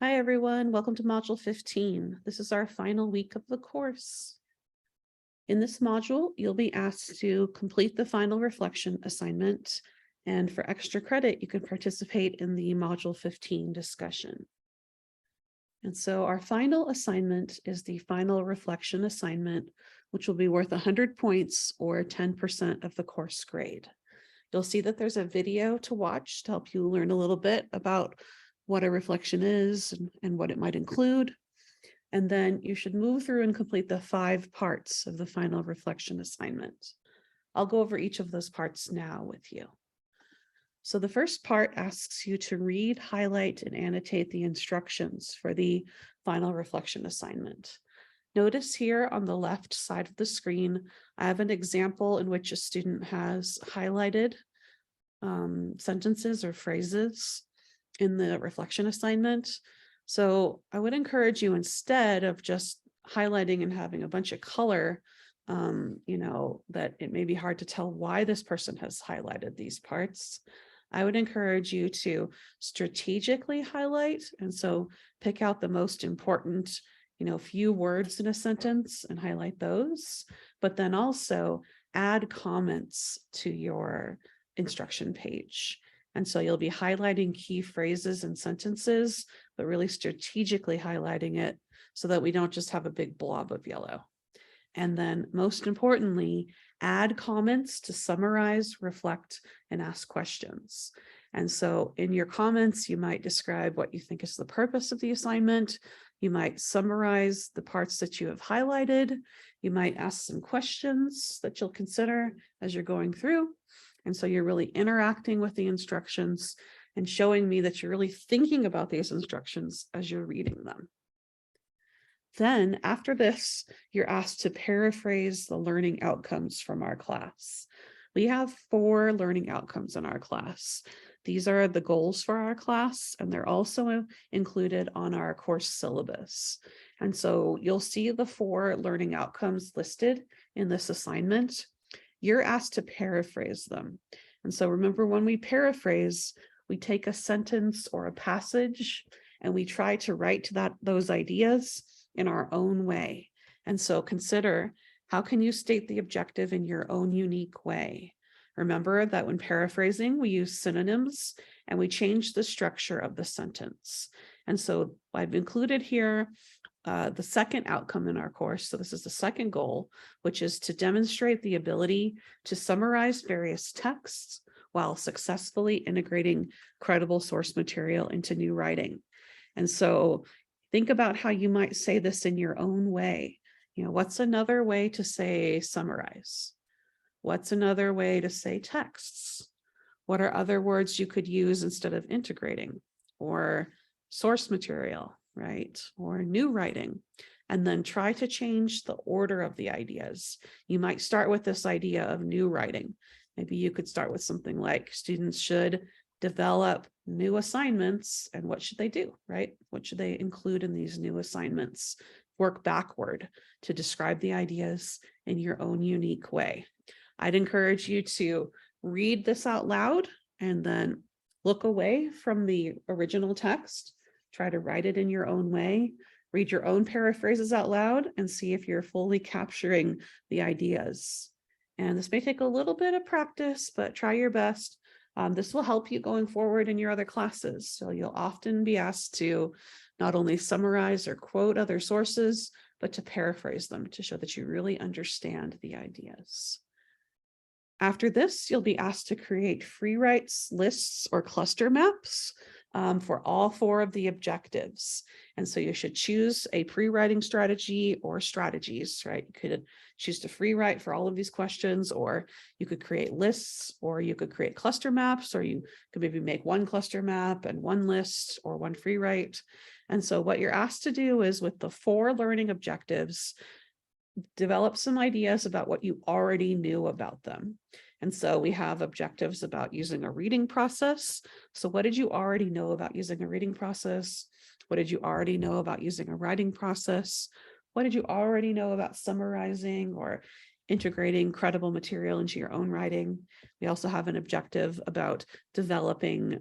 Hi, everyone. Welcome to Module 15. This is our final week of the course. In this module, you'll be asked to complete the final reflection assignment, and for extra credit, you can participate in the Module 15 discussion. And so our final assignment is the final reflection assignment, which will be worth 100 points or 10% of the course grade. You'll see that there's a video to watch to help you learn a little bit about what a reflection is and what it might include. And then you should move through and complete the 5 parts of the final reflection assignment. I'll go over each of those parts now with you. So the first part asks you to read, highlight, and annotate the instructions for the final reflection assignment. Notice here on the left side of the screen, I have an example in which a student has highlighted sentences or phrases in the reflection assignment. So I would encourage you, instead of just highlighting and having a bunch of color, that it may be hard to tell why this person has highlighted these parts. I would encourage you to strategically highlight. And so pick out the most important, few words in a sentence and highlight those, but then also add comments to your instruction page. And so you'll be highlighting key phrases and sentences, but really strategically highlighting it so that we don't just have a big blob of yellow. And then most importantly, add comments to summarize, reflect, and ask questions. And so in your comments, you might describe what you think is the purpose of the assignment. You might summarize the parts that you have highlighted. You might ask some questions that you'll consider as you're going through. And so you're really interacting with the instructions and showing me that you're really thinking about these instructions as you're reading them. Then after this, you're asked to paraphrase the learning outcomes from our class. We have 4 learning outcomes in our class. These are the goals for our class, and they're also included on our course syllabus. And so you'll see the 4 learning outcomes listed in this assignment. You're asked to paraphrase them. And so remember, when we paraphrase, we take a sentence or a passage and we try to write those ideas in our own way. And so consider, how can you state the objective in your own unique way? Remember that when paraphrasing, we use synonyms and we change the structure of the sentence. And so I've included here the second outcome in our course. So this is the second goal, which is to demonstrate the ability to summarize various texts while successfully integrating credible source material into new writing. And so think about how you might say this in your own way. What's another way to say summarize? What's another way to say texts? What are other words you could use instead of integrating or source material, right? Or new writing? And then try to change the order of the ideas. You might start with this idea of new writing. Maybe you could start with something like, students should develop new assignments, and what should they do, right? What should they include in these new assignments? Work backward to describe the ideas in your own unique way. I'd encourage you to read this out loud and then look away from the original text. Try to write it in your own way. Read your own paraphrases out loud and see if you're fully capturing the ideas. And this may take a little bit of practice, but try your best. This will help you going forward in your other classes. So you'll often be asked to not only summarize or quote other sources, but to paraphrase them to show that you really understand the ideas. After this, you'll be asked to create free writes, lists, or cluster maps for all 4 of the objectives. And so you should choose a pre-writing strategy or strategies, right? You could choose to free write for all of these questions, or you could create lists, or you could create cluster maps, or you could maybe make 1 cluster map and 1 list or 1 free write. And so what you're asked to do is, with the 4 learning objectives, develop some ideas about what you already knew about them. And so we have objectives about using a reading process. So what did you already know about using a reading process? What did you already know about using a writing process? What did you already know about summarizing or integrating credible material into your own writing? We also have an objective about developing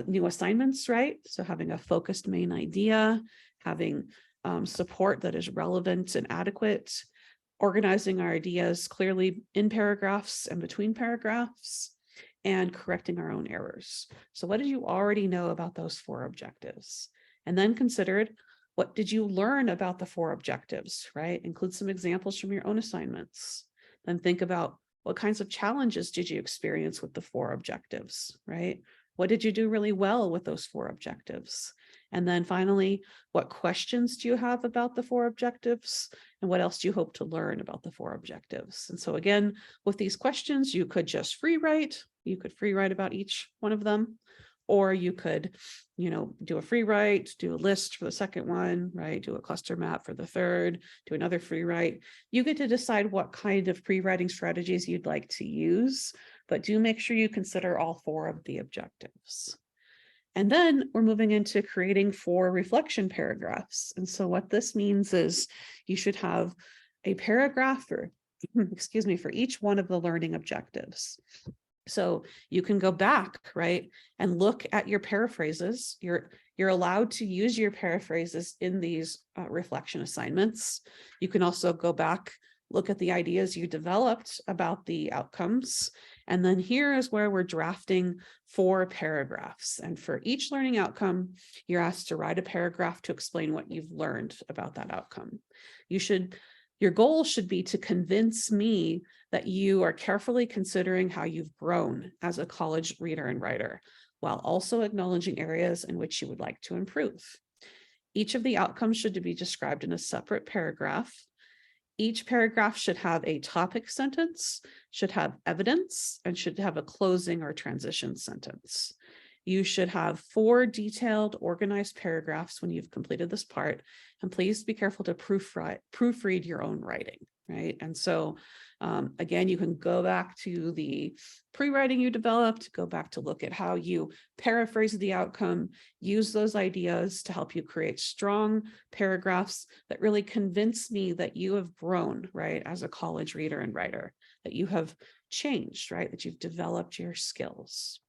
new assignments, right? So having a focused main idea, having support that is relevant and adequate, organizing our ideas clearly in paragraphs and between paragraphs, and correcting our own errors. So what did you already know about those 4 objectives? And then considered, what did you learn about the 4 objectives, right? Include some examples from your own assignments. Then think about, what kinds of challenges did you experience with the 4 objectives, right? What did you do really well with those 4 objectives? And then finally, what questions do you have about the 4 objectives? And what else do you hope to learn about the 4 objectives? And so again, with these questions, you could just free write. You could free write about each one of them, or you could, do a free write, do a list for the second one, right? Do a cluster map for the third, do another free write. You get to decide what kind of pre-writing strategies you'd like to use, but do make sure you consider all 4 of the objectives. And then we're moving into creating 4 reflection paragraphs. And so what this means is you should have a paragraph for, excuse me, for each one of the learning objectives. So you can go back, right, and look at your paraphrases. You're allowed to use your paraphrases in these reflection assignments. You can also go back, look at the ideas you developed about the outcomes. And then here is where we're drafting 4 paragraphs. And for each learning outcome, you're asked to write a paragraph to explain what you've learned about that outcome. Your goal should be to convince me that you are carefully considering how you've grown as a college reader and writer, while also acknowledging areas in which you would like to improve. Each of the outcomes should be described in a separate paragraph. Each paragraph should have a topic sentence, should have evidence, and should have a closing or transition sentence. You should have 4 detailed, organized paragraphs when you've completed this part, and please be careful to proofread your own writing, right? And so again, you can go back to the pre-writing you developed, go back to look at how you paraphrase the outcome, use those ideas to help you create strong paragraphs that really convince me that you have grown, right, as a college reader and writer, that you have changed, right, that you've developed your skills.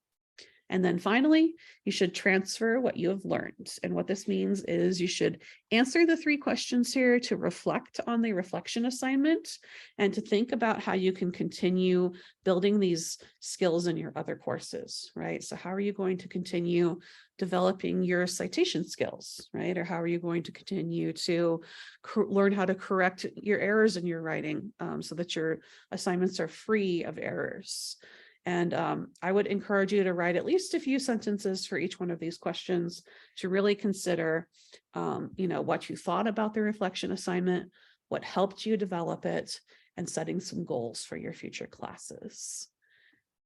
And then finally, you should transfer what you have learned. And what this means is you should answer the 3 questions here to reflect on the reflection assignment and to think about how you can continue building these skills in your other courses, right? So how are you going to continue developing your citation skills, right? Or how are you going to continue to learn how to correct your errors in your writing so that your assignments are free of errors? And I would encourage you to write at least a few sentences for each one of these questions to really consider, what you thought about the reflection assignment, what helped you develop it, and setting some goals for your future classes.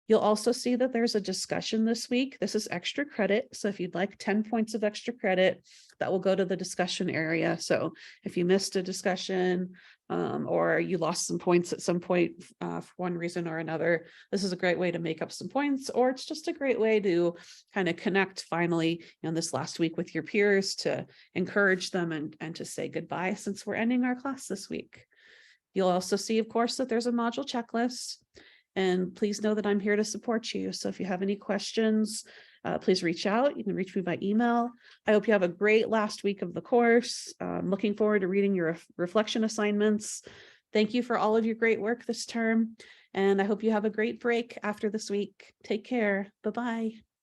You'll also see that there's a discussion this week. This is extra credit. So if you'd like 10 points of extra credit, that will go to the discussion area. So if you missed a discussion or you lost some points at some point for one reason or another, this is a great way to make up some points, or it's just a great way to kind of connect finally this last week with your peers, to encourage them and to say goodbye since we're ending our class this week. You'll also see, of course, that there's a module checklist. And please know that I'm here to support you. So if you have any questions, please reach out. You can reach me by email. I hope you have a great last week of the course. Looking forward to reading your reflection assignments. Thank you for all of your great work this term. And I hope you have a great break after this week. Take care. Bye-bye.